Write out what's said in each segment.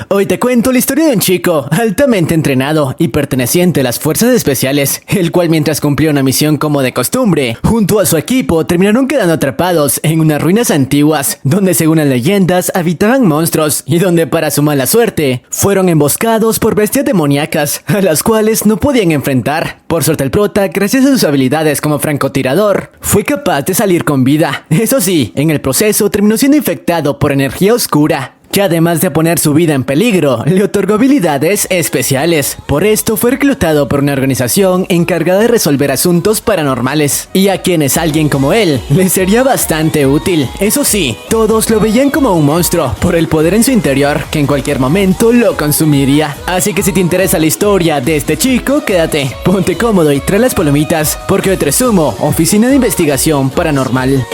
Hoy te cuento la historia de un chico altamente entrenado y perteneciente a las fuerzas especiales, el cual mientras cumplía una misión como de costumbre, junto a su equipo terminaron quedando atrapados en unas ruinas antiguas, donde según las leyendas habitaban monstruos y donde para su mala suerte fueron emboscados por bestias demoníacas a las cuales no podían enfrentar. Por suerte el prota, gracias a sus habilidades como francotirador, fue capaz de salir con vida. Eso sí, en el proceso terminó siendo infectado por energía oscura, que además de poner su vida en peligro, le otorgó habilidades especiales. Por esto fue reclutado por una organización encargada de resolver asuntos paranormales, y a quienes alguien como él le sería bastante útil. Eso sí, todos lo veían como un monstruo, por el poder en su interior, que en cualquier momento lo consumiría. Así que si te interesa la historia de este chico, quédate, ponte cómodo y trae las palomitas, porque hoy te resumo Oficina de Investigación Paranormal.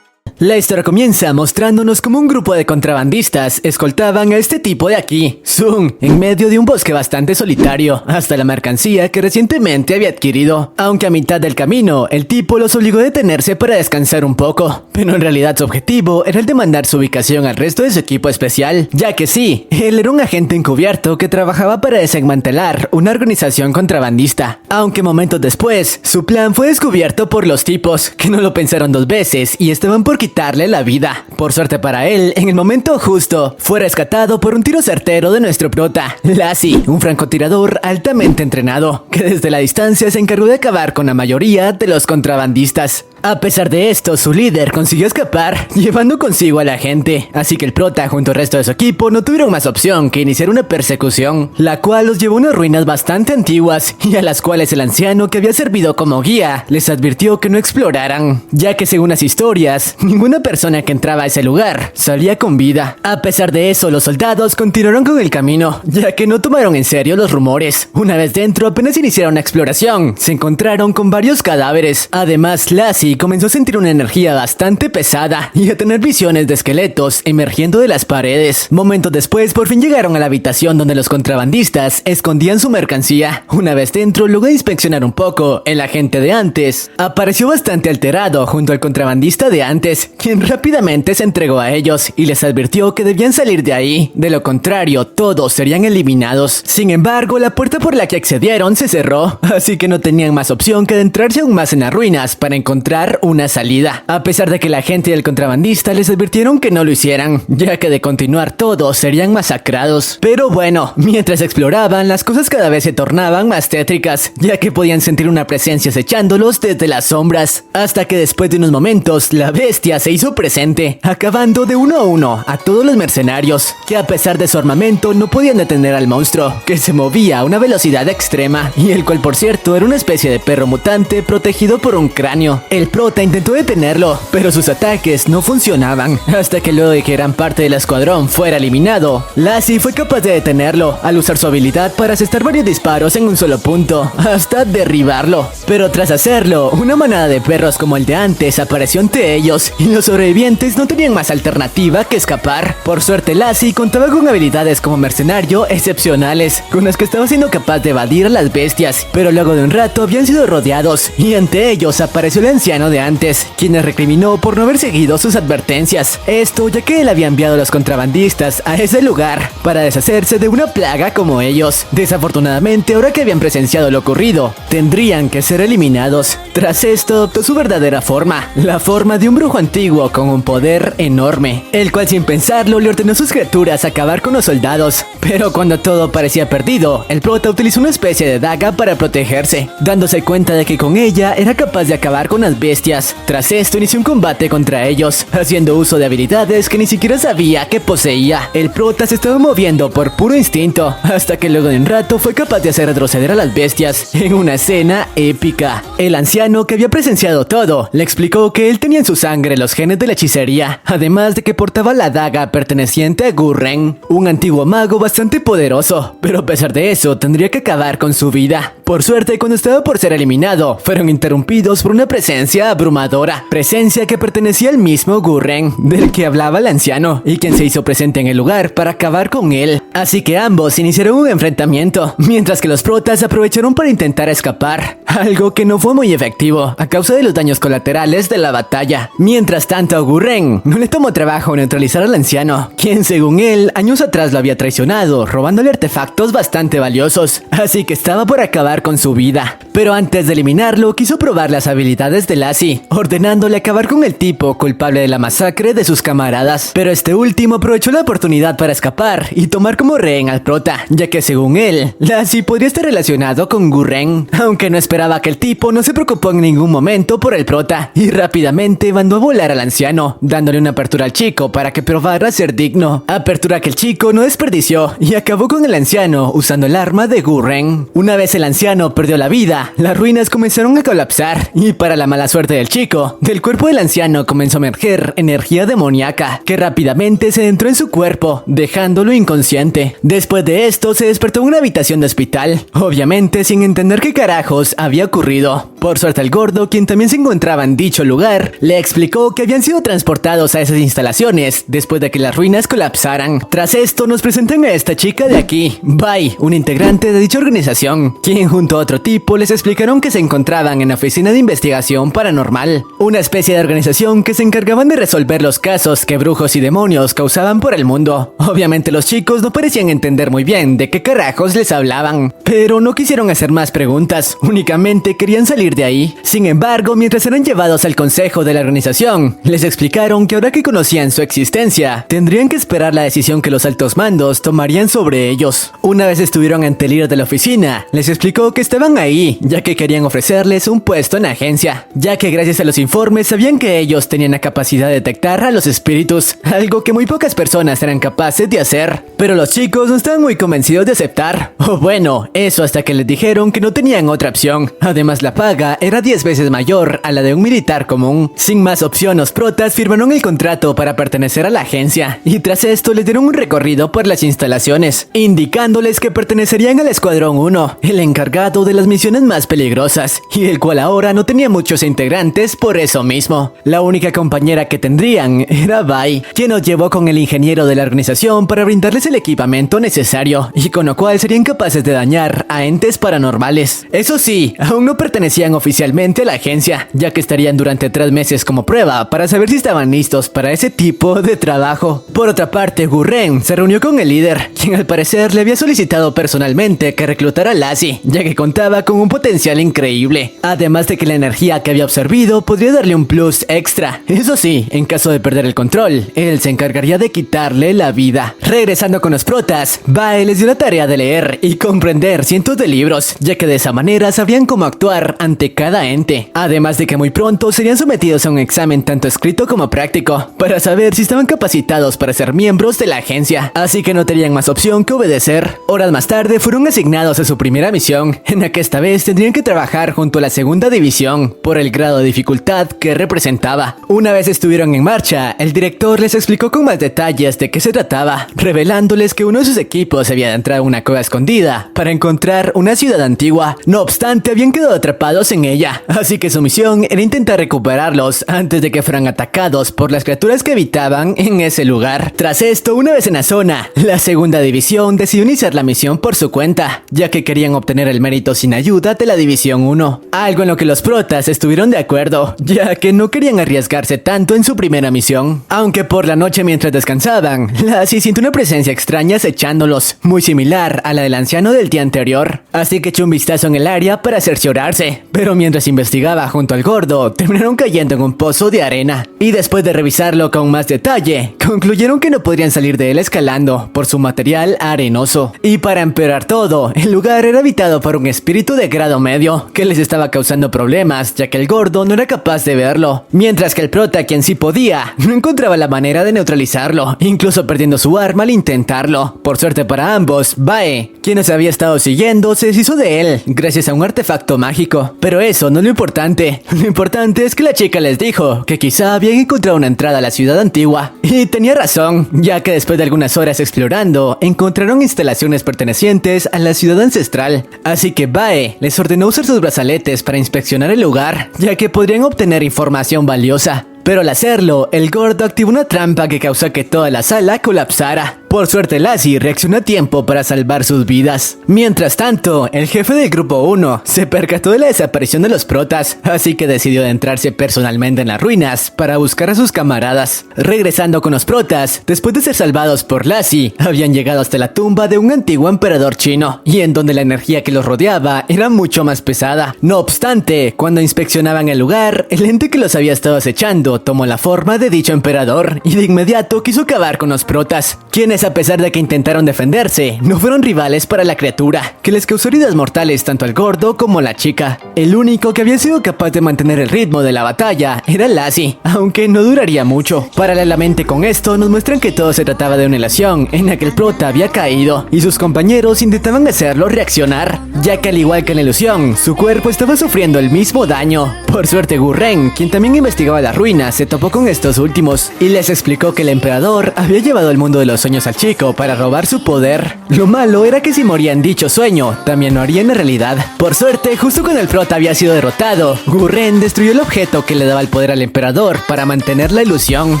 La historia comienza mostrándonos cómo un grupo de contrabandistas escoltaban a este tipo de aquí, Sun, en medio de un bosque bastante solitario, hasta la mercancía que recientemente había adquirido. Aunque a mitad del camino, el tipo los obligó a detenerse para descansar un poco, pero en realidad su objetivo era el de mandar su ubicación al resto de su equipo especial, ya que sí, él era un agente encubierto que trabajaba para desmantelar una organización contrabandista. Aunque momentos después, su plan fue descubierto por los tipos, que no lo pensaron dos veces y estaban por quitarle la vida. Por suerte para él, en el momento justo, fue rescatado por un tiro certero de nuestro prota, Lassie, un francotirador altamente entrenado, que desde la distancia se encargó de acabar con la mayoría de los contrabandistas. A pesar de esto, su líder consiguió escapar, llevando consigo a la gente, así que el prota junto al resto de su equipo no tuvieron más opción que iniciar una persecución, la cual los llevó a unas ruinas bastante antiguas y a las cuales el anciano que había servido como guía les advirtió que no exploraran, ya que según las historias, ninguna persona que entraba a ese lugar salía con vida. A pesar de eso, los soldados continuaron con el camino, ya que no tomaron en serio los rumores. Una vez dentro, apenas iniciaron la exploración, se encontraron con varios cadáveres. Además, Lassie comenzó a sentir una energía bastante pesada y a tener visiones de esqueletos emergiendo de las paredes. Momentos después, por fin llegaron a la habitación donde los contrabandistas escondían su mercancía. Una vez dentro, luego de inspeccionar un poco, el agente de antes apareció bastante alterado junto al contrabandista de antes, quien rápidamente se entregó a ellos y les advirtió que debían salir de ahí. De lo contrario, todos serían eliminados. Sin embargo, la puerta por la que accedieron se cerró, así que no tenían más opción que adentrarse aún más en las ruinas para encontrar una salida, a pesar de que la gente del contrabandista les advirtieron que no lo hicieran, ya que de continuar todos serían masacrados. Pero bueno, mientras exploraban, las cosas cada vez se tornaban más tétricas, ya que podían sentir una presencia acechándolos desde las sombras, hasta que después de unos momentos, la bestia se hizo presente, acabando de uno a uno a todos los mercenarios, que a pesar de su armamento no podían detener al monstruo, que se movía a una velocidad extrema, y el cual por cierto era una especie de perro mutante protegido por un cráneo. El prota intentó detenerlo, pero sus ataques no funcionaban, hasta que luego de que gran parte del escuadrón fuera eliminado, Lassie fue capaz de detenerlo al usar su habilidad para asestar varios disparos en un solo punto, hasta derribarlo. Pero tras hacerlo, una manada de perros como el de antes apareció ante ellos, y los sobrevivientes no tenían más alternativa que escapar. Por suerte, Lassie contaba con habilidades como mercenario excepcionales, con las que estaba siendo capaz de evadir a las bestias, pero luego de un rato habían sido rodeados, y ante ellos apareció el anciano de antes, quien les recriminó por no haber seguido sus advertencias. Esto ya que él había enviado a los contrabandistas a ese lugar para deshacerse de una plaga como ellos. Desafortunadamente, ahora que habían presenciado lo ocurrido, tendrían que ser eliminados. Tras esto, adoptó su verdadera forma, la forma de un brujo antiguo con un poder enorme, el cual sin pensarlo le ordenó a sus criaturas acabar con los soldados. Pero cuando todo parecía perdido, el prota utilizó una especie de daga para protegerse, dándose cuenta de que con ella era capaz de acabar con las bestias. Tras esto inició un combate contra ellos, haciendo uso de habilidades que ni siquiera sabía que poseía. El prota se estaba moviendo por puro instinto, hasta que luego de un rato fue capaz de hacer retroceder a las bestias en una escena épica. El anciano, que había presenciado todo, le explicó que él tenía en su sangre los genes de la hechicería, además de que portaba la daga perteneciente a Gurren, un antiguo mago bastante poderoso, pero a pesar de eso tendría que acabar con su vida. Por suerte, cuando estaba por ser eliminado, fueron interrumpidos por una presencia presencia abrumadora, presencia que pertenecía al mismo Gurren, del que hablaba el anciano, y quien se hizo presente en el lugar para acabar con él. Así que ambos iniciaron un enfrentamiento, mientras que los protas aprovecharon para intentar escapar, algo que no fue muy efectivo a causa de los daños colaterales de la batalla. Mientras tanto, a Gurren no le tomó trabajo neutralizar al anciano, quien según él, años atrás lo había traicionado, robándole artefactos bastante valiosos, así que estaba por acabar con su vida. Pero antes de eliminarlo, quiso probar las habilidades de Lassie, ordenándole acabar con el tipo culpable de la masacre de sus camaradas. Pero este último aprovechó la oportunidad para escapar y tomar como rehén al prota, ya que según él, Lassie podría estar relacionado con Gurren, aunque no esperaba que el tipo no se preocupó en ningún momento por el prota, y rápidamente mandó a volar al anciano, dándole una apertura al chico para que probara ser digno. Apertura que el chico no desperdició y acabó con el anciano usando el arma de Gurren. Una vez el anciano perdió la vida, las ruinas comenzaron a colapsar y para la mala suerte del chico, del cuerpo del anciano comenzó a emerger energía demoníaca que rápidamente se adentró en su cuerpo, dejándolo inconsciente. Después de esto se despertó en una habitación de hospital, obviamente sin entender qué carajos había ocurrido. Por suerte el gordo, quien también se encontraba en dicho lugar, le explicó que habían sido transportados a esas instalaciones después de que las ruinas colapsaran. Tras esto nos presentan a esta chica de aquí, Bai, un integrante de dicha organización, quien junto a otro tipo les explicaron que se encontraban en la oficina de investigación paranormal, una especie de organización que se encargaban de resolver los casos que brujos y demonios causaban por el mundo. Obviamente los chicos no parecían entender muy bien de qué carajos les hablaban, pero no quisieron hacer más preguntas, únicamente querían salir de ahí. Sin embargo, mientras eran llevados al consejo de la organización, les explicaron que ahora que conocían su existencia, tendrían que esperar la decisión que los altos mandos tomarían sobre ellos. Una vez estuvieron ante el líder de la oficina, les explicó que estaban ahí, ya que querían ofrecerles un puesto en la agencia, ya que gracias a los informes sabían que ellos tenían la capacidad de detectar a los espíritus, algo que muy pocas personas eran capaces de hacer. Pero los chicos no estaban muy convencidos de aceptar, o bueno, eso hasta que les dijeron que no tenían otra opción. Además, la paga era 10 veces mayor a la de un militar común. Sin más opción, los protas firmaron el contrato para pertenecer a la agencia, y tras esto les dieron un recorrido por las instalaciones, indicándoles que pertenecerían al Escuadrón 1, el encargado de las misiones más peligrosas, y el cual ahora no tenía muchos integrantes por eso mismo. La única compañera que tendrían era Bai, quien nos llevó con el ingeniero de la organización para brindarles el equipamiento necesario, y con lo cual serían capaces de dañar a entes paranormales. Eso sí, aún no pertenecían oficialmente a la agencia, ya que estarían durante 3 meses como prueba para saber si estaban listos para ese tipo de trabajo. Por otra parte, Gurren se reunió con el líder, quien al parecer le había solicitado personalmente que reclutara a Lassie, ya que contaba con un potencial increíble, además de que la energía que había absorbido podría darle un plus extra. Eso sí, en caso de perder el control, él se encargaría de quitarle la vida. Regresando con los protas, Bai les dio la tarea de leer y comprender cientos de libros, ya que de esa manera sabían cómo actuar ante cada ente, además de que muy pronto serían sometidos a un examen tanto escrito como práctico, para saber si estaban capacitados para ser miembros de la agencia, así que no tenían más opción que obedecer. Horas más tarde fueron asignados a su primera misión, en la que esta vez tendrían que trabajar junto a la segunda división, por el grado de dificultad que representaba. Una vez estuvieron en marcha, el director les explicó con más detalles de qué se trataba, revelándoles que uno de sus equipos había entrado a una cueva escondida para encontrar una ciudad antigua. No obstante, habían quedado atrapados en ella, así que su misión era intentar recuperarlos antes de que fueran atacados por las criaturas que habitaban en ese lugar. Tras esto, una vez en la zona, la segunda división decidió iniciar la misión por su cuenta, ya que querían obtener el mérito sin ayuda de la división 1, algo en lo que los protas estuvieron de acuerdo, ya que no querían arriesgarse tanto en su primera misión. Aunque por la noche mientras descansaban, Lassie sintió una presencia extraña acechándolos, muy similar a la del anciano del día anterior, así que echó un vistazo en el área para cerciorarse, pero mientras investigaba junto al gordo, terminaron cayendo en un pozo de arena, y después de revisarlo con más detalle, concluyeron que no podrían salir de él escalando por su material arenoso. Y para empeorar todo, el lugar era habitado por un espíritu de grado medio, que les estaba causando problemas, ya que el gordo no era capaz de verlo, mientras que el prota, quien sí podía, no encontraba la manera de neutralizarlo, incluso perdiendo su arma al intentarlo. Por suerte para ambos, Bai, quien nos había estado siguiendo, se deshizo de él, gracias a un artefacto mágico. Pero eso no es lo importante es que la chica les dijo que quizá habían encontrado una entrada a la ciudad antigua, y tenía razón, ya que después de algunas horas explorando, encontraron instalaciones pertenecientes a la ciudad ancestral, así que Bai les ordenó usar sus brazaletes para inspeccionar el lugar, ya que podrían obtener información valiosa. Pero al hacerlo, el gordo activó una trampa que causó que toda la sala colapsara. Por suerte, Lassie reaccionó a tiempo para salvar sus vidas. Mientras tanto, el jefe del grupo 1 se percató de la desaparición de los protas, así que decidió adentrarse personalmente en las ruinas para buscar a sus camaradas. Regresando con los protas, después de ser salvados por Lassie, habían llegado hasta la tumba de un antiguo emperador chino, y en donde la energía que los rodeaba era mucho más pesada. No obstante, cuando inspeccionaban el lugar, el ente que los había estado acechando tomó la forma de dicho emperador, y de inmediato quiso acabar con los protas, quienes a pesar de que intentaron defenderse, no fueron rivales para la criatura, que les causó heridas mortales tanto al gordo como a la chica. El único que había sido capaz de mantener el ritmo de la batalla era Lassie, aunque no duraría mucho. Paralelamente con esto, nos muestran que todo se trataba de una ilusión en la que el prota había caído, y sus compañeros intentaban hacerlo reaccionar, ya que al igual que en la ilusión, su cuerpo estaba sufriendo el mismo daño. Por suerte, Gurren, quien también investigaba las ruinas, se topó con estos últimos, y les explicó que el emperador había llevado al mundo de los sueños al chico para robar su poder. Lo malo era que si moría en dicho sueño, también lo haría en la realidad. Por suerte, justo cuando el prota había sido derrotado, Gurren destruyó el objeto que le daba el poder al emperador para mantener la ilusión,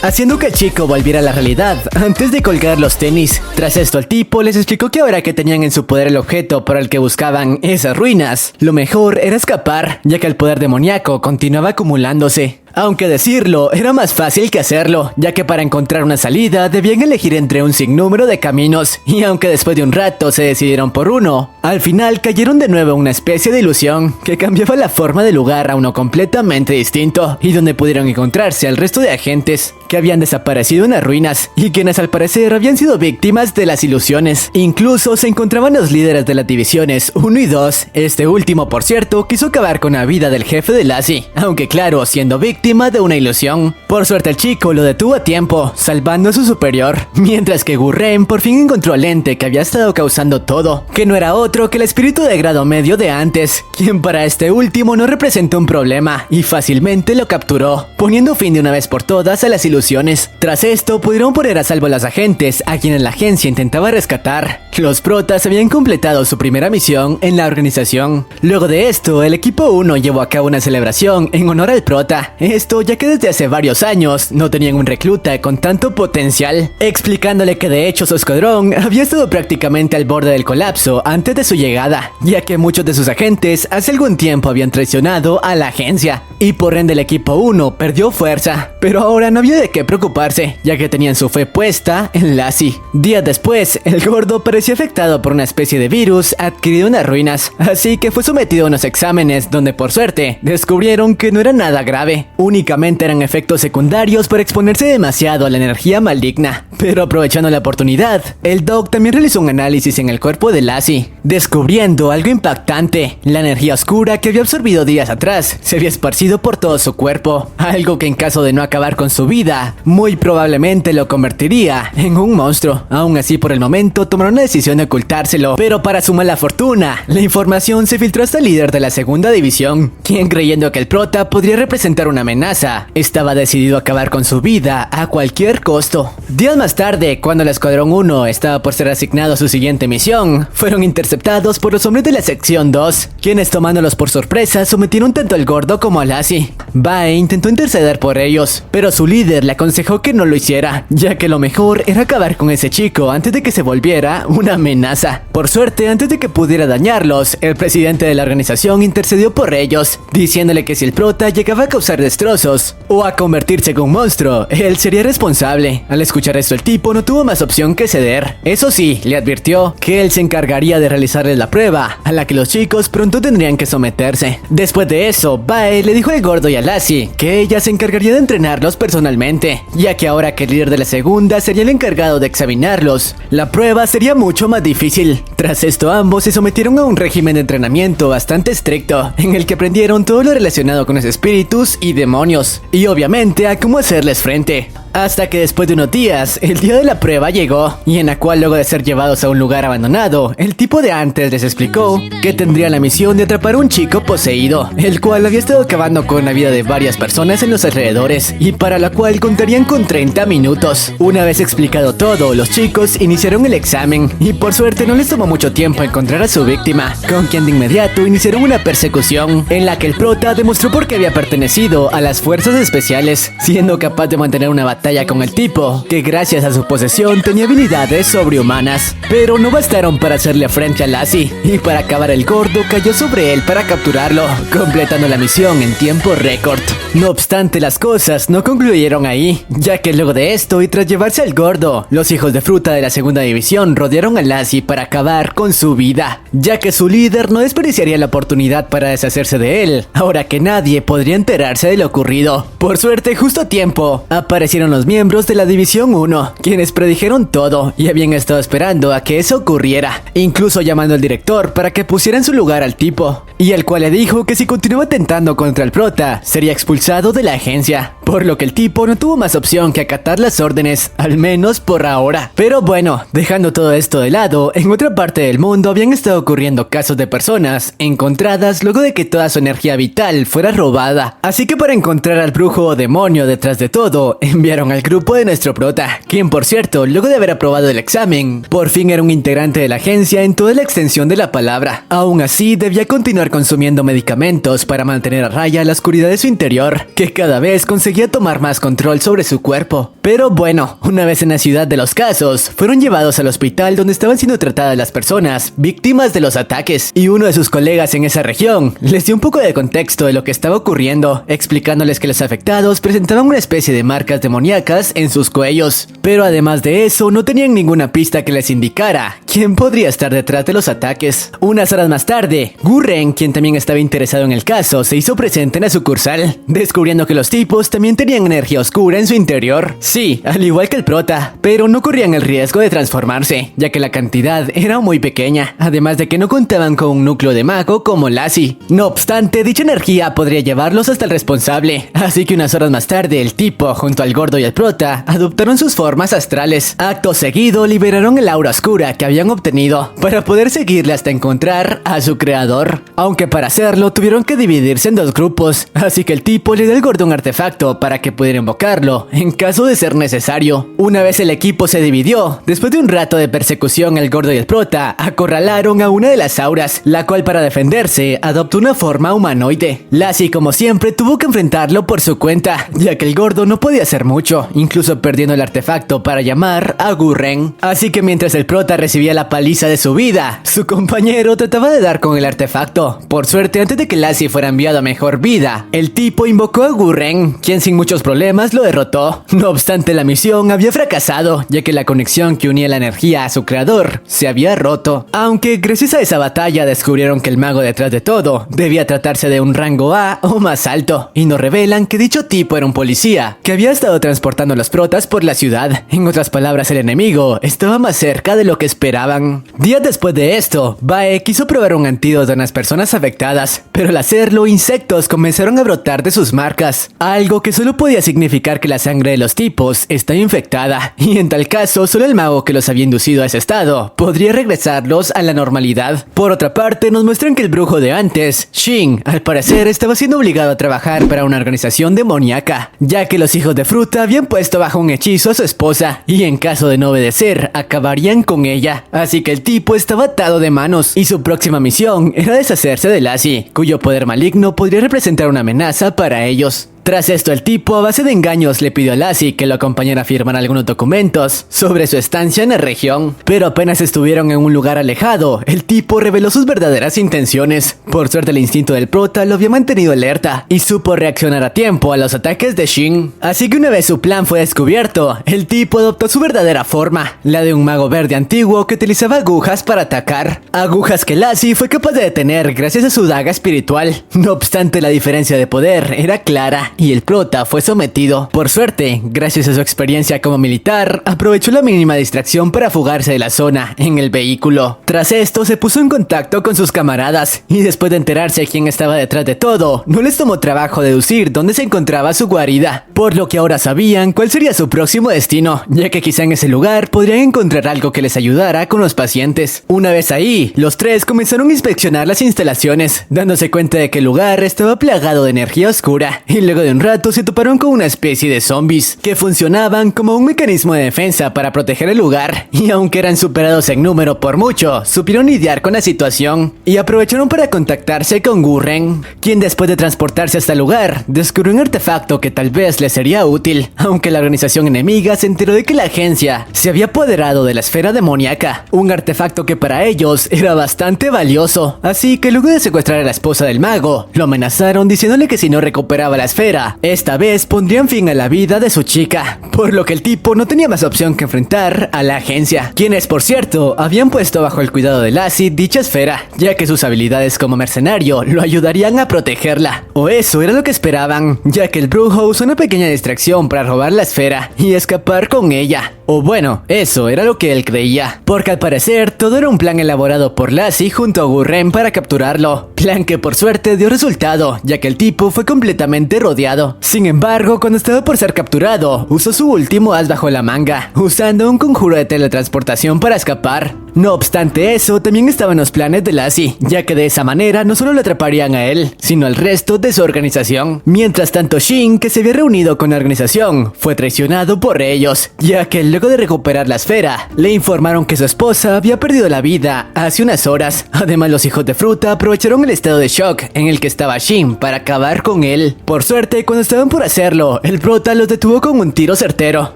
haciendo que el chico volviera a la realidad antes de colgar los tenis. Tras esto, el tipo les explicó que ahora que tenían en su poder el objeto para el que buscaban esas ruinas, lo mejor era escapar, ya que el poder demoníaco continuaba acumulándose. Aunque decirlo era más fácil que hacerlo, ya que para encontrar una salida debían elegir entre un sinnúmero de caminos, y aunque después de un rato se decidieron por uno, al final cayeron de nuevo en una especie de ilusión que cambiaba la forma del lugar a uno completamente distinto, y donde pudieron encontrarse al resto de agentes que habían desaparecido en las ruinas, y quienes al parecer habían sido víctimas de las ilusiones. Incluso se encontraban los líderes de las divisiones 1 y 2, este último por cierto quiso acabar con la vida del jefe de Lassie, aunque claro, siendo víctima de una ilusión. Por suerte el chico lo detuvo a tiempo, salvando a su superior, mientras que Gurren por fin encontró al ente que había estado causando todo, que no era otro que el espíritu de grado medio de antes, quien para este último no representó un problema, y fácilmente lo capturó, poniendo fin de una vez por todas a las ilusiones. Tras esto pudieron poner a salvo a los agentes a quienes la agencia intentaba rescatar. Los protas habían completado su primera misión en la organización. Luego de esto, el equipo 1 llevó a cabo una celebración en honor al prota. Esto ya que desde hace varios años no tenían un recluta con tanto potencial, explicándole que de hecho su escuadrón había estado prácticamente al borde del colapso antes de su llegada, ya que muchos de sus agentes hace algún tiempo habían traicionado a la agencia, y por ende el equipo 1 perdió fuerza, pero ahora no había de qué preocuparse, ya que tenían su fe puesta en Lassie. Días después, el gordo parecía afectado por una especie de virus adquirido en las ruinas, así que fue sometido a unos exámenes donde por suerte descubrieron que no era nada grave, únicamente eran efectos secundarios por exponerse demasiado a la energía maligna. Pero aprovechando la oportunidad, el Doc también realizó un análisis en el cuerpo de Lassie, descubriendo algo impactante: la energía oscura que había absorbido días atrás se había esparcido por todo su cuerpo, algo que en caso de no acabar con su vida, muy probablemente lo convertiría en un monstruo. Aún así, por el momento tomaron la decisión de ocultárselo, pero para su mala fortuna, la información se filtró hasta el líder de la segunda división, quien, creyendo que el prota podría representar una amenaza, estaba decidido a acabar con su vida a cualquier costo. Días más tarde, cuando el Escuadrón 1 estaba por ser asignado a su siguiente misión, fueron interceptados por los hombres de la sección 2, quienes tomándolos por sorpresa sometieron tanto al gordo como a Lassie. Bae intentó interceder por ellos, pero su líder le aconsejó que no lo hiciera, ya que lo mejor era acabar con ese chico antes de que se volviera una amenaza. Por suerte, antes de que pudiera dañarlos, el presidente de la organización intercedió por ellos, diciéndole que si el prota llegaba a causar destrozos o a convertirse en un monstruo, él sería responsable. Al escuchar esto, el tipo no tuvo más opción que ceder. Eso sí, le advirtió que él se encargaría de realizarles la prueba, a la que los chicos pronto tendrían que someterse. Después de eso, Bae le dijo al gordo y a Lassie que ella se encargaría de entrenarlos personalmente, ya que ahora que el líder de la segunda sería el encargado de examinarlos, la prueba sería mucho más difícil. Tras esto, ambos se sometieron a un régimen de entrenamiento bastante estricto, en el que aprendieron todo lo relacionado con los espíritus y demonios, y obviamente a cómo hacerles frente. Hasta que después de unos días, el día de la prueba llegó, y en la cual luego de ser llevados a un lugar abandonado, el tipo de antes les explicó que tendría la misión de atrapar a un chico poseído, el cual había estado acabando con la vida de varias personas en los alrededores, y para la cual contarían con 30 minutos. Una vez explicado todo, los chicos iniciaron el examen, y por suerte no les tomó mucho tiempo encontrar a su víctima, con quien de inmediato iniciaron una persecución, en la que el prota demostró por qué había pertenecido a las fuerzas especiales, siendo capaz de mantener una batalla con el tipo, que gracias a su posesión tenía habilidades sobrehumanas. Pero no bastaron para hacerle frente a Lassie, y para acabar el gordo cayó sobre él para capturarlo, completando la misión en tiempo récord. No obstante, las cosas no concluyeron ahí, ya que luego de esto y tras llevarse al gordo, los hijos de fruta de la segunda división rodearon a Lassie para acabar con su vida, ya que su líder no desperdiciaría la oportunidad para deshacerse de él, ahora que nadie podría enterarse de lo ocurrido. Por suerte, justo a tiempo, aparecieron los miembros de la División 1, quienes predijeron todo y habían estado esperando a que eso ocurriera, incluso llamando al director para que pusiera en su lugar al tipo, y el cual le dijo que si continuaba atentando contra el prota, sería expulsado de la agencia, por lo que el tipo no tuvo más opción que acatar las órdenes, al menos por ahora. Pero bueno, dejando todo esto de lado, en otra parte del mundo habían estado ocurriendo casos de personas encontradas luego de que toda su energía vital fuera robada, así que para encontrar al brujo o demonio detrás de todo, enviaron al grupo de nuestro prota, quien por cierto, luego de haber aprobado el examen, por fin era un integrante de la agencia en toda la extensión de la palabra. Aún así, debía continuar consumiendo medicamentos para mantener a raya la oscuridad de su interior, que cada vez conseguía tomar más control sobre su cuerpo. Pero bueno, una vez en la ciudad de los casos, fueron llevados al hospital donde estaban siendo tratadas las personas víctimas de los ataques, y uno de sus colegas en esa región les dio un poco de contexto de lo que estaba ocurriendo, explicándoles que los afectados presentaban una especie de marcas demoníacas en sus cuellos, pero además de eso no tenían ninguna pista que les indicara quién podría estar detrás de los ataques. Unas horas más tarde, Gurren, quien también estaba interesado en el caso, se hizo presente en la sucursal, descubriendo que los tipos también tenían energía oscura en su interior. Sí, al igual que el prota, pero no corrían el riesgo de transformarse, ya que la cantidad era muy pequeña, además de que no contaban con un núcleo de mago como Lassie. No obstante, dicha energía podría llevarlos hasta el responsable, así que unas horas más tarde el tipo, junto al gordo y al prota, adoptaron sus formas astrales. Acto seguido liberaron el aura oscura que habían obtenido para poder seguirle hasta encontrar a su creador, aunque para hacerlo tuvieron que dividirse en dos grupos, así que el tipo le dio al gordo un artefacto para que pudiera invocarlo en caso de ser necesario. Una vez el equipo se dividió, después de un rato de persecución, el gordo y el prota acorralaron a una de las auras, la cual para defenderse adoptó una forma humanoide. Lassie, como siempre, tuvo que enfrentarlo por su cuenta, ya que el gordo no podía hacer mucho, incluso perdiendo el artefacto para llamar a Gurren. Así que mientras el prota recibía la paliza de su vida, su compañero trataba de dar con el artefacto. Por suerte, antes de que Lassie fuera enviado a mejor vida, el tipo invocó a Gurren, quien sin muchos problemas lo derrotó. No obstante, la misión había fracasado, ya que la conexión que unía la energía a su creador se había roto. Aunque gracias a esa batalla descubrieron que el mago detrás de todo debía tratarse de un rango A o más alto, y nos revelan que dicho tipo era un policía que había estado transportando a los protas por la ciudad. En otras palabras, el enemigo estaba más cerca de lo que esperaban. Días después de esto, Bae quiso probar un antídoto en las personas afectadas, pero al hacerlo, insectos comenzaron a brotar de sus marcas, algo que solo podía significar que la sangre de los tipos está infectada, y en tal caso, solo el mago que los había inducido a ese estado podría regresarlos a la normalidad. Por otra parte, nos muestran que el brujo de antes, Shin, al parecer estaba siendo obligado a trabajar para una organización demoníaca, ya que los hijos de fruta habían puesto bajo un hechizo a su esposa, y en caso de no obedecer, acabarían con ella. Así que el tipo estaba atado de manos, y su próxima misión era deshacerse de Lassie, cuyo poder maligno podría representar una amenaza para ellos. Tras esto, el tipo, a base de engaños, le pidió a Lassie que lo acompañara a firmar algunos documentos sobre su estancia en la región. Pero apenas estuvieron en un lugar alejado, el tipo reveló sus verdaderas intenciones. Por suerte, el instinto del prota lo había mantenido alerta y supo reaccionar a tiempo a los ataques de Shin. Así que una vez su plan fue descubierto, el tipo adoptó su verdadera forma, la de un mago verde antiguo que utilizaba agujas para atacar. Agujas que Lassie fue capaz de detener gracias a su daga espiritual. No obstante, la diferencia de poder era clara, y el prota fue sometido. Por suerte, gracias a su experiencia como militar, aprovechó la mínima distracción para fugarse de la zona en el vehículo. Tras esto, se puso en contacto con sus camaradas y después de enterarse quién estaba detrás de todo, no les tomó trabajo deducir dónde se encontraba su guarida, por lo que ahora sabían cuál sería su próximo destino, ya que quizá en ese lugar podrían encontrar algo que les ayudara con los pacientes. Una vez ahí, los tres comenzaron a inspeccionar las instalaciones, dándose cuenta de que el lugar estaba plagado de energía oscura, y luego de un rato se toparon con una especie de zombies, que funcionaban como un mecanismo de defensa para proteger el lugar, y aunque eran superados en número por mucho, supieron lidiar con la situación, y aprovecharon para contactarse con Gurren, quien después de transportarse hasta el lugar, descubrió un artefacto que tal vez les sería útil, aunque la organización enemiga se enteró de que la agencia se había apoderado de la esfera demoníaca, un artefacto que para ellos era bastante valioso, así que luego de secuestrar a la esposa del mago, lo amenazaron diciéndole que si no recuperaba la esfera, esta vez pondrían fin a la vida de su chica, por lo que el tipo no tenía más opción que enfrentar a la agencia, quienes por cierto habían puesto bajo el cuidado de Lassie dicha esfera, ya que sus habilidades como mercenario lo ayudarían a protegerla, o eso era lo que esperaban, ya que el brujo usó una pequeña distracción para robar la esfera y escapar con ella. O bueno, eso era lo que él creía, porque al parecer todo era un plan elaborado por Lassie junto a Gurren para capturarlo, plan que por suerte dio resultado, ya que el tipo fue completamente rodeado. Sin embargo, cuando estaba por ser capturado, usó su último as bajo la manga, usando un conjuro de teletransportación para escapar. No obstante eso, también estaban los planes de Lassie, ya que de esa manera no solo lo atraparían a él, sino al resto de su organización. Mientras tanto, Shin, que se había reunido con la organización, fue traicionado por ellos, ya que luego de recuperar la esfera, le informaron que su esposa había perdido la vida hace unas horas. Además, los hijos de fruta aprovecharon el estado de shock en el que estaba Shin para acabar con él. Por suerte, cuando estaban por hacerlo, el prota los detuvo con un tiro certero,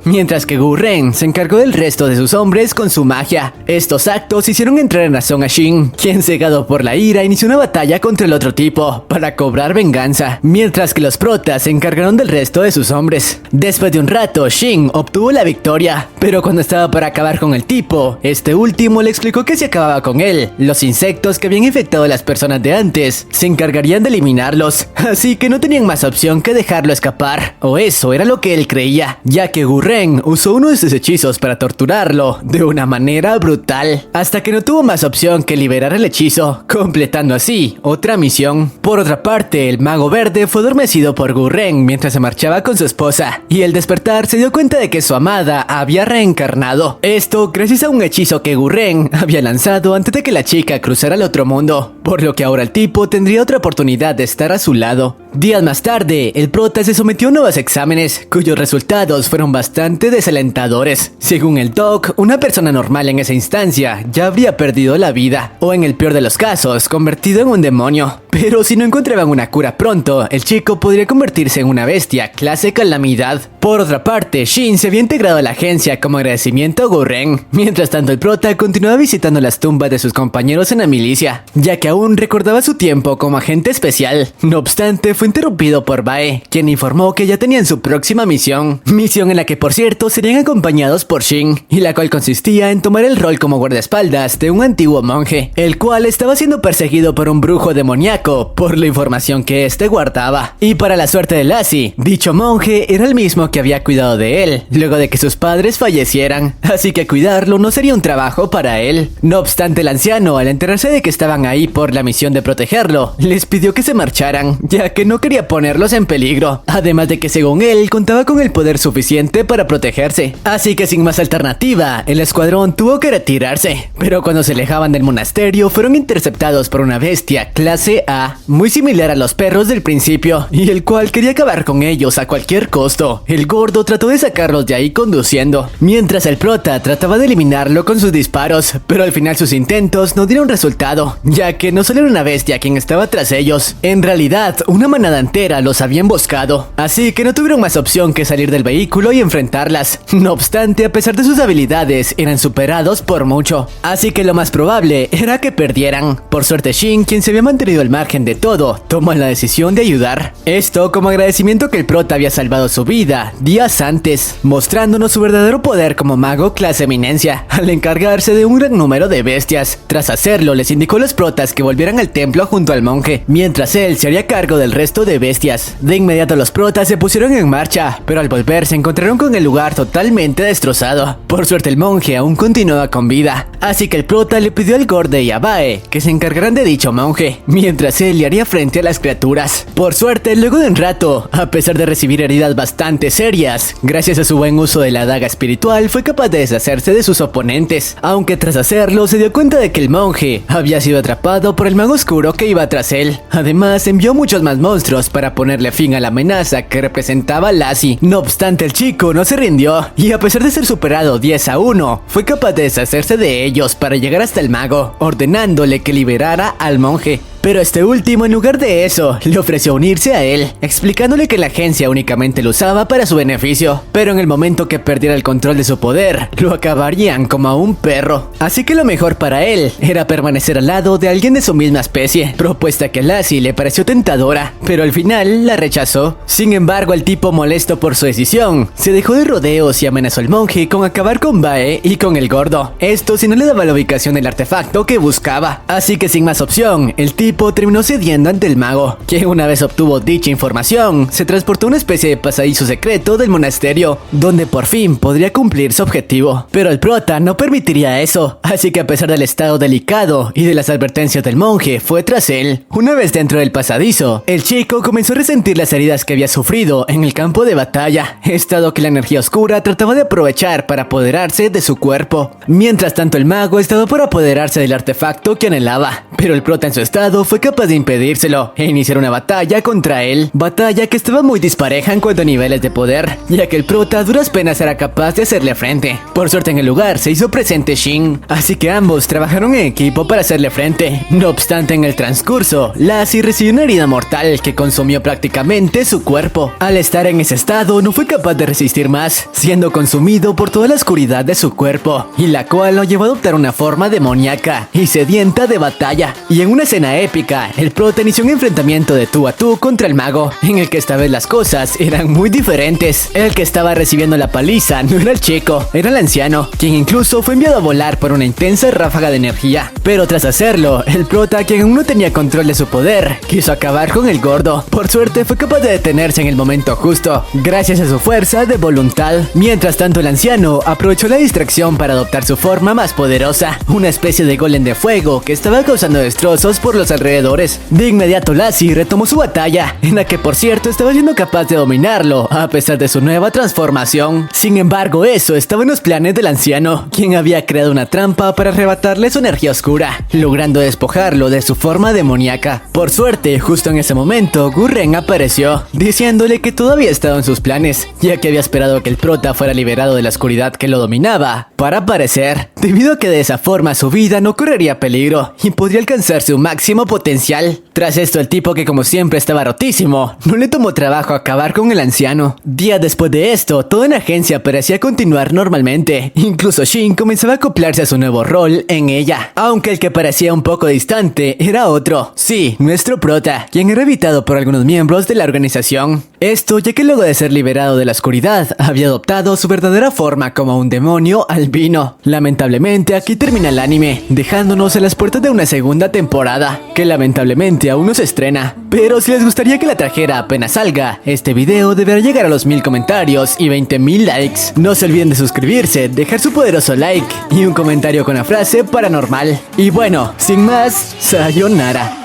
mientras que Gurren se encargó del resto de sus hombres con su magia. Estos actos hicieron entrar en razón a Shin, quien cegado por la ira inició una batalla contra el otro tipo para cobrar venganza, mientras que los protas se encargaron del resto de sus hombres. Después de un rato, Shin obtuvo la victoria, pero cuando estaba para acabar con el tipo, este último le explicó que si acababa con él, los insectos que habían infectado a las personas de antes se encargarían de eliminarlos, así que no tenían más opción que dejarlo escapar, o eso era lo que él creía, ya que Gurren usó uno de sus hechizos para torturarlo de una manera brutal, hasta que no tuvo más opción que liberar el hechizo, completando así otra misión. Por otra parte, el mago verde fue adormecido por Gurren mientras se marchaba con su esposa, y al despertar se dio cuenta de que su amada había reencarnado. Esto gracias a un hechizo que Gurren había lanzado antes de que la chica cruzara al otro mundo, por lo que ahora el tipo tendría otra oportunidad de estar a su lado. Días más tarde, el prota se sometió a nuevos exámenes, cuyos resultados fueron bastante desalentadores. Según el doc, una persona normal en esa instancia ya habría perdido la vida, o en el peor de los casos, convertido en un demonio. Pero si no encontraban una cura pronto, el chico podría convertirse en una bestia, clase calamidad. Por otra parte, Shin se había integrado a la agencia como agradecimiento a Gurren. Mientras tanto, el prota continuaba visitando las tumbas de sus compañeros en la milicia, ya que aún recordaba su tiempo como agente especial. No obstante, fue interrumpido por Bae, quien informó que ya tenían su próxima misión en la que por cierto serían acompañados por Shin, y la cual consistía en tomar el rol como guardaespaldas de un antiguo monje, el cual estaba siendo perseguido por un brujo demoníaco por la información que este guardaba. Y para la suerte de Lassie, dicho monje era el mismo que había cuidado de él luego de que sus padres fallecieran, así que cuidarlo no sería un trabajo para él. No obstante, el anciano, al enterarse de que estaban ahí por la misión de protegerlo, les pidió que se marcharan, ya que no quería ponerlos en peligro, además de que según él contaba con el poder suficiente para protegerse. Así que sin más alternativa, el escuadrón tuvo que retirarse, pero cuando se alejaban del monasterio fueron interceptados por una bestia clase A, muy similar a los perros del principio, y el cual quería acabar con ellos a cualquier costo. El gordo trató de sacarlos de ahí conduciendo, mientras el prota trataba de eliminarlo con sus disparos, pero al final sus intentos no dieron resultado, ya que no solo era una bestia quien estaba tras ellos, en realidad una manada entera los había emboscado, así que no tuvieron más opción que salir del vehículo y enfrentarlas. No obstante, a pesar de sus habilidades, eran superados por mucho, así que lo más probable era que perdieran. Por suerte, Shin, quien se había mantenido al margen margen de todo, toma la decisión de ayudar. Esto como agradecimiento que el prota había salvado su vida días antes, mostrándonos su verdadero poder como mago clase eminencia, al encargarse de un gran número de bestias. Tras hacerlo, les indicó a los protas que volvieran al templo junto al monje, mientras él se haría cargo del resto de bestias. De inmediato los protas se pusieron en marcha, pero al volver se encontraron con el lugar totalmente destrozado. Por suerte el monje aún continuaba con vida, así que el prota le pidió al Gorde y a Bae que se encargaran de dicho monje, mientras él le haría frente a las criaturas. Por suerte, luego de un rato, a pesar de recibir heridas bastante serias, gracias a su buen uso de la daga espiritual fue capaz de deshacerse de sus oponentes, aunque tras hacerlo se dio cuenta de que el monje había sido atrapado por el mago oscuro que iba tras él. Además, envió muchos más monstruos para ponerle fin a la amenaza que representaba Lassie. No obstante, el chico no se rindió, y a pesar de ser superado 10-1, fue capaz de deshacerse de ellos para llegar hasta el mago, ordenándole que liberara al monje. Pero este último, en lugar de eso, le ofreció unirse a él, explicándole que la agencia únicamente lo usaba para su beneficio, pero en el momento que perdiera el control de su poder, lo acabarían como a un perro. Así que lo mejor para él era permanecer al lado de alguien de su misma especie, propuesta que a Lassie le pareció tentadora, pero al final la rechazó. Sin embargo, el tipo, molesto por su decisión, se dejó de rodeos y amenazó al monje con acabar con Bae y con el gordo, esto si no le daba la ubicación del artefacto que buscaba. Así que sin más opción, el tipo terminó cediendo ante el mago, que una vez obtuvo dicha información, se transportó a una especie de pasadizo secreto del monasterio, donde por fin podría cumplir su objetivo. Pero el prota no permitiría eso, así que a pesar del estado delicado y de las advertencias del monje, fue tras él. Una vez dentro del pasadizo, el chico comenzó a resentir las heridas que había sufrido en el campo de batalla, estado que la energía oscura trataba de aprovechar para apoderarse de su cuerpo. Mientras tanto, el mago estaba por apoderarse del artefacto que anhelaba, pero el prota en su estado fue capaz de impedírselo e iniciar una batalla contra él, batalla que estaba muy dispareja en cuanto a niveles de poder, ya que el prota a duras penas era capaz de hacerle frente. Por suerte en el lugar se hizo presente Shin, así que ambos trabajaron en equipo para hacerle frente. No obstante, en el transcurso, Lassie recibió una herida mortal que consumió prácticamente su cuerpo. Al estar en ese estado no fue capaz de resistir más, siendo consumido por toda la oscuridad de su cuerpo, y la cual lo llevó a adoptar una forma demoníaca y sedienta de batalla. Y en una escena épica, el prota inició un enfrentamiento de tú a tú contra el mago, en el que esta vez las cosas eran muy diferentes. El que estaba recibiendo la paliza no era el chico, era el anciano, quien incluso fue enviado a volar por una intensa ráfaga de energía. Pero tras hacerlo, el prota, quien aún no tenía control de su poder, quiso acabar con el gordo. Por suerte fue capaz de detenerse en el momento justo, gracias a su fuerza de voluntad. Mientras tanto, el anciano aprovechó la distracción para adoptar su forma más poderosa, una especie de golem de fuego que estaba causando destrozos por los alrededores. De inmediato Lassie retomó su batalla, en la que por cierto estaba siendo capaz de dominarlo a pesar de su nueva transformación. Sin embargo, eso estaba en los planes del anciano, quien había creado una trampa para arrebatarle su energía oscura, logrando despojarlo de su forma demoníaca. Por suerte, justo en ese momento, Gurren apareció, diciéndole que todo había estado en sus planes, ya que había esperado que el prota fuera liberado de la oscuridad que lo dominaba para aparecer, debido a que de esa forma su vida no correría peligro y podría alcanzar su máximo potencial. Tras esto, el tipo, que como siempre estaba rotísimo, no le tomó trabajo acabar con el anciano. Días después de esto, toda la agencia parecía continuar normalmente. Incluso Shin comenzaba a acoplarse a su nuevo rol en ella, aunque el que parecía un poco distante era otro. Sí, nuestro prota, quien era evitado por algunos miembros de la organización. Esto ya que luego de ser liberado de la oscuridad, había adoptado su verdadera forma como un demonio albino. Lamentablemente, aquí termina el anime, dejándonos a las puertas de una segunda temporada, que lamentablemente aún no se estrena. Pero si les gustaría que la trajera apenas salga, este video deberá llegar a los 1000 comentarios y 20,000 likes. No se olviden de suscribirse, dejar su poderoso like y un comentario con la frase paranormal. Y bueno, sin más, sayonara.